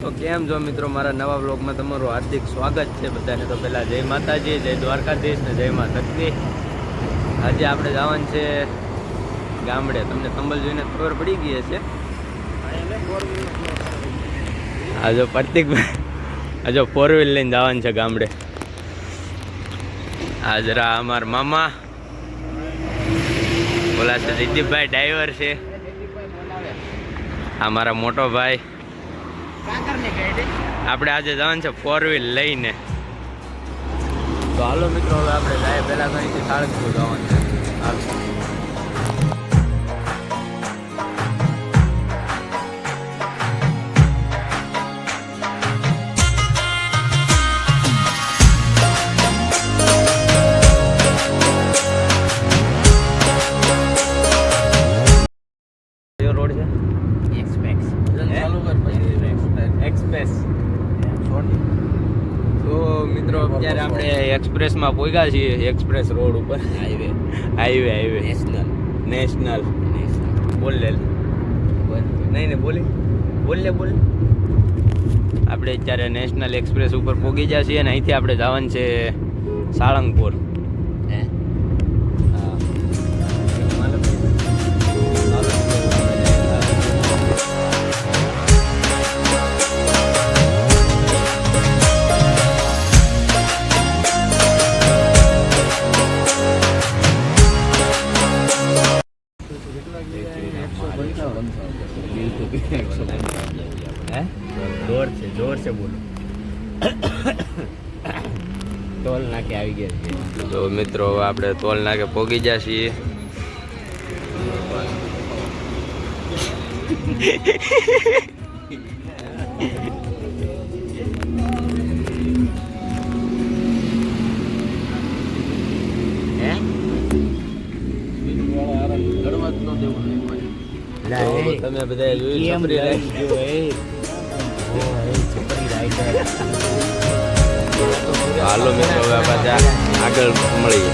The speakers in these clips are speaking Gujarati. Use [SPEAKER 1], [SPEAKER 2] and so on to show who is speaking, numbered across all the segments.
[SPEAKER 1] તો કેમ છો મિત્રો, મારા નવા બ્લોગમાં તમારું હાર્દિક સ્વાગત છે બધાને. તો પહેલાં જય માતાજી, જય દ્વારકાધીશ ને જય મા શક્તિ. આજે આપણે જવાનું છે ગામડે. તમને કંબલ જોઈને ખબર પડી ગઈ હશે. આ જો પ્રતિકભાઈ, આ જો 4 વ્હીલ લઈને જવાનું છે ગામડે. આ જરા અમારા મામા બોલા છે, જયદીપભાઈ ડ્રાઈવર છે. આ મારા મોટો ભાઈ. આપણે આજે જવાનું છે 4 વ્હીલ લઈને. તો હાલો મિત્રો, હવે આપણે જાય પહેલાં તો અહીંથી સાળંગપુર જવાનું છે. હાલો. રોડ છે એક્સપ્રેસ. તો મિત્રો અત્યારે આપણે એક્સપ્રેસમાં પહોંચ્યા છીએ, એક્સપ્રેસ રોડ ઉપર. હાઈવે નેશનલ બોલ લે નહીં બોલ આપણે અત્યારે નેશનલ એક્સપ્રેસ ઉપર પહોંચી ગયા છીએ અને અહીંથી આપણે જવાનું છે સાળંગપુર. જોર છે બોલો. ટોલ નાકે આવી ગયા છે. તો મિત્રો આપણે ટોલ નાકે પહોંચી ગયા છીએ. તમે બધા જોયું હાલો મિત્રો, હવે પાછા આગળ મળીએ.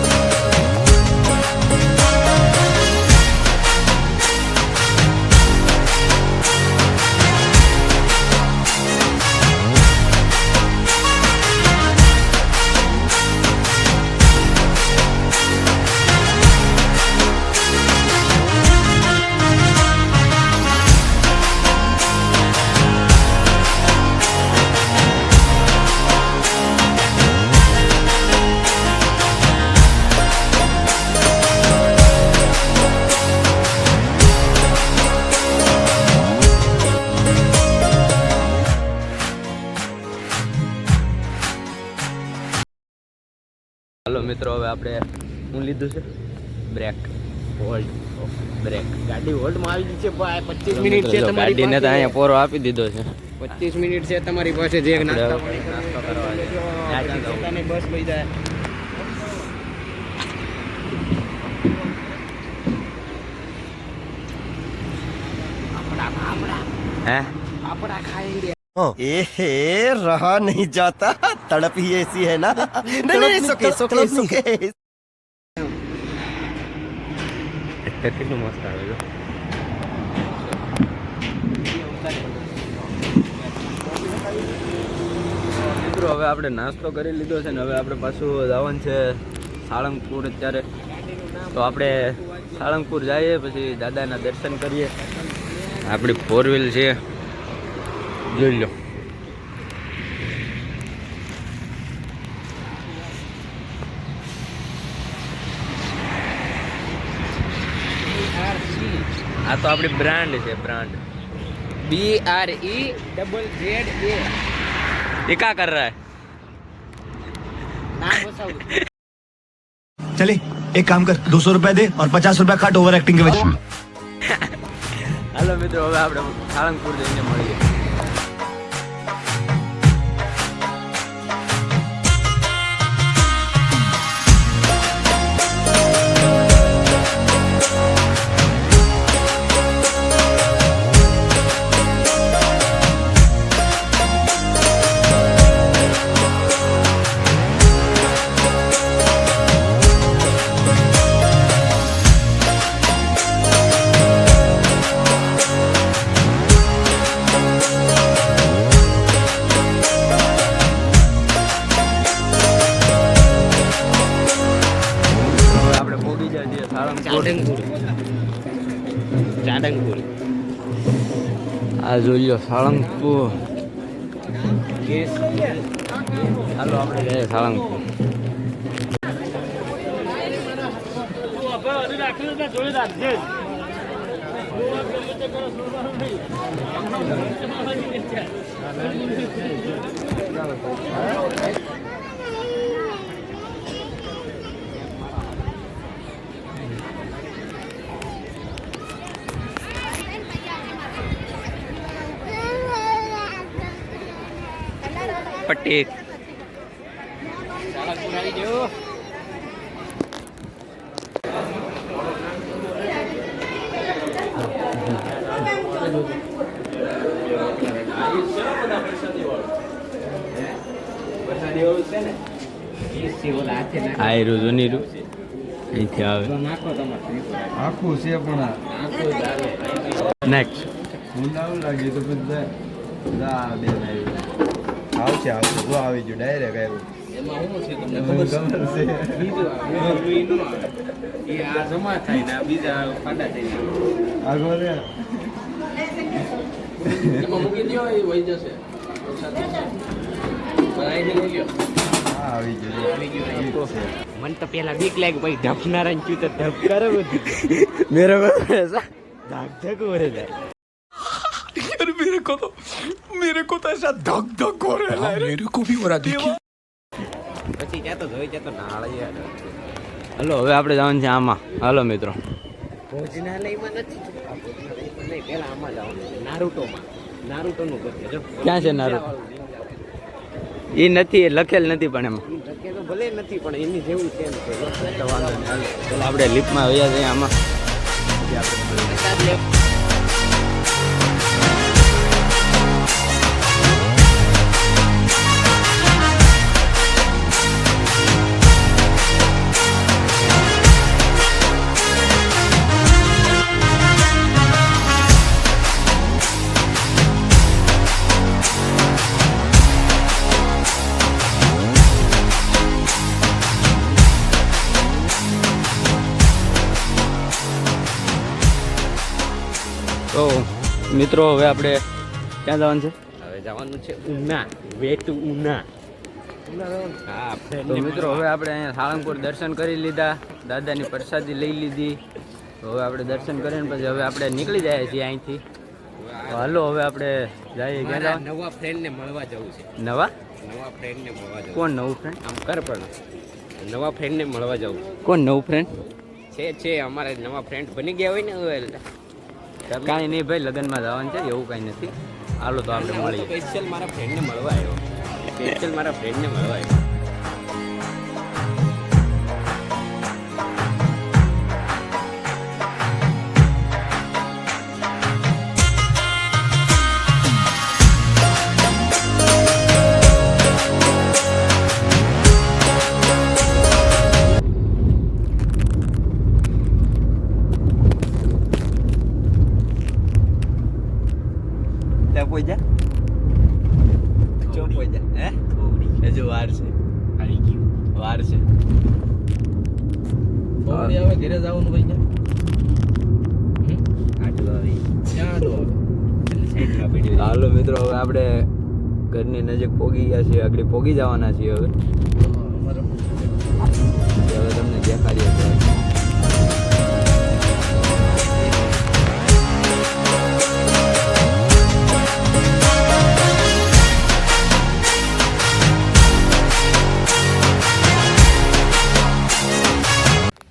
[SPEAKER 1] હાલો મિત્રો, હવે આપણે શું લીધું છે? Brake brake.
[SPEAKER 2] ગાડી હોલ્ડમાં આવી ગઈ છે ભાઈ. 25 મિનિટ છે તમારી
[SPEAKER 1] ગાડીને તો અહીંયા પોરો આપી દીધો છે.
[SPEAKER 2] 25 મિનિટ છે તમારી પાસે. જે નાસ્તો
[SPEAKER 1] કરવા
[SPEAKER 2] છે બસ લઈ જાય.
[SPEAKER 1] હે
[SPEAKER 2] આપડા ખાएंगे.
[SPEAKER 3] ए रहा नहीं जाता, तड़प ही ऐसी है ना. नहीं सुके
[SPEAKER 1] કેટલું મસ્ત આવે છે. મિત્રો હવે આપણે નાસ્તો કરી લીધો છે ને હવે આપણે પાછું જવાનું છે સાળંગપુર. અત્યારે તો આપણે સાળંગપુર જઈએ, પછી દાદાના દર્શન કરીએ. આપણી 4 વ્હીલ છે, જોઈ લો. આ તો આપણી બ્રાન્ડ છે, બ્રાન્ડ.
[SPEAKER 2] BREZZA.
[SPEAKER 1] ये क्या कर रहा है?
[SPEAKER 3] चले एक काम कर, 200 रुपया दे और 50 रुपया काट ओवर एक्टिंग के वजह.
[SPEAKER 1] હાલો મિત્રો, હવે આપણે સાળંગપુર જઈને મળીએ.
[SPEAKER 2] ચાડંગપુર
[SPEAKER 1] આ જોઈ લો સાળંગપુર. ચાલો આપણે જઈએ સાળંગપુર. પટ્ટી
[SPEAKER 2] ચાડંગપુર આવી ગયો.
[SPEAKER 1] આયરું જૂનીરું અહીંથી આવે.
[SPEAKER 2] નાખો તમારે
[SPEAKER 4] આખું છે પણ
[SPEAKER 1] નેક્સ્ટ
[SPEAKER 4] હું આવું લાગે તો પછી દા બેન આવ્યું આવશે આવશે જો આવી ગયું ડાયરેક્ટ આવ્યું
[SPEAKER 2] એમાં શું છે તમને
[SPEAKER 4] મને
[SPEAKER 2] ખબર
[SPEAKER 4] ખબર છે
[SPEAKER 2] બીજું એ આ જમા થાય ને આ બીજા ફાડા થઈ જાય.
[SPEAKER 4] આગળ રે
[SPEAKER 2] એમાં મૂકી દો એ વહી જશે. આવી ગયો.
[SPEAKER 4] હા આવી ગયું
[SPEAKER 2] આવી ગયું.
[SPEAKER 4] ઠીક છે.
[SPEAKER 2] મને તો પેલા બીક લાગી ભાઈ ઢપનારા ચૂ તો ઢપ કરે બધું.
[SPEAKER 1] मेरे को ऐसा धक धक हो रहा है.
[SPEAKER 2] પછી જતો જોઈ જતો નાળિયા.
[SPEAKER 1] હલો હવે આપણે જવાનું છે આમાં. હાલો મિત્રો.
[SPEAKER 2] ભોજનાલયમાં નથી જતા. ભોજનાલયમાં નહીં, પેલા આમાં જવાનું છે નારુટોમાં. નારુટોનું ઘર છે જો.
[SPEAKER 1] ક્યાં છે નારુટો? એ નથી, લખેલ નથી પણ એમાં.
[SPEAKER 2] ઈ ધકે તો ભલે નથી પણ એની જેવું છે એમ છે.
[SPEAKER 1] તો વાંધો નહીં. હાલો ચાલો આપણે લિફ્ટમાં વયા જઈએ આમાં. પછી આપણે તો મિત્રો હવે આપણે ક્યાં જવાનું છે?
[SPEAKER 2] હવે જવાનું છે ઉના. Way to Una. હા
[SPEAKER 1] તો મિત્રો હવે આપણે અહીંયા સાળંગપુર દર્શન કરી લીધા, દાદાની પ્રસાદી લઈ લીધી. તો હવે આપણે દર્શન કરીને પછી હવે આપણે નીકળી જાય છીએ અહીંથી. તો હાલો હવે આપણે જઈએ. ક્યાં
[SPEAKER 2] મારા
[SPEAKER 1] જવાનું?
[SPEAKER 2] નવા ફ્રેન્ડને મળવા જવું છે.
[SPEAKER 1] નવા?
[SPEAKER 2] નવા ફ્રેન્ડને મળવા જવું.
[SPEAKER 1] કોણ નવું ફ્રેન્ડ?
[SPEAKER 2] આમ કર પણ નવા ફ્રેન્ડને મળવા જવું
[SPEAKER 1] કોણ નવું ફ્રેન્ડ?
[SPEAKER 2] છે અમારે નવા ફ્રેન્ડ બની ગયા હોય ને હવે
[SPEAKER 1] કાંઈ નહીં ભાઈ, લગ્નમાં જવાનું છે એવું કાંઈ નથી. હાલો તો આપણે મળીએ.
[SPEAKER 2] સ્પેશિયલ મારા ફ્રેન્ડને મળવા આવ્યો. સ્પેશિયલ મારા ફ્રેન્ડને મળવા આવ્યો.
[SPEAKER 1] ત્યાં પહોંચ્યા? ચો પહોંચ્યા? હે? હજુ વાર છે.
[SPEAKER 2] આવી ગયું.
[SPEAKER 1] વાર છે.
[SPEAKER 2] હવે ઘરે જવાનું ભાઈ
[SPEAKER 1] આટલું આવી.
[SPEAKER 2] ક્યાં
[SPEAKER 1] સાઈડમાં પડી. હાલો મિત્રો હવે આપણે ઘરની નજીક પહોંચી ગયા છીએ. આગળ પહોંચી જવાના છીએ હવે. હવે તમને દેખાડીએ છીએ.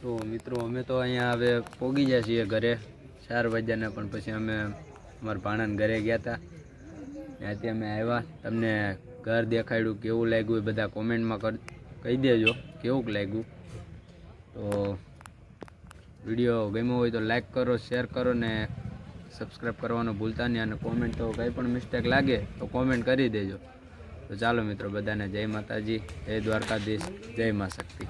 [SPEAKER 1] તો મિત્રો અમે તો અહીંયા હવે પહોંચી ગયા છીએ ઘરે 4 વાગ્યાના. પણ પછી અમે અમારા ભાણાને ઘરે ગયા હતા. ત્યાંથી અમે આવ્યા. તમને ઘર દેખાડ્યું, કેવું લાગ્યું એ બધા કોમેન્ટમાં કહી દેજો કેવું લાગ્યું. તો વિડીયો ગમ્યો હોય તો લાઈક કરો, શેર કરો ને સબસ્ક્રાઈબ કરવાનું ભૂલતા નહીં. અને કોમેન્ટ તો કંઈ પણ મિસ્ટેક લાગે તો કોમેન્ટ કરી દેજો. તો ચાલો મિત્રો, બધાને જય માતાજી, જય દ્વારકાધીશ, જય મા શક્તિ.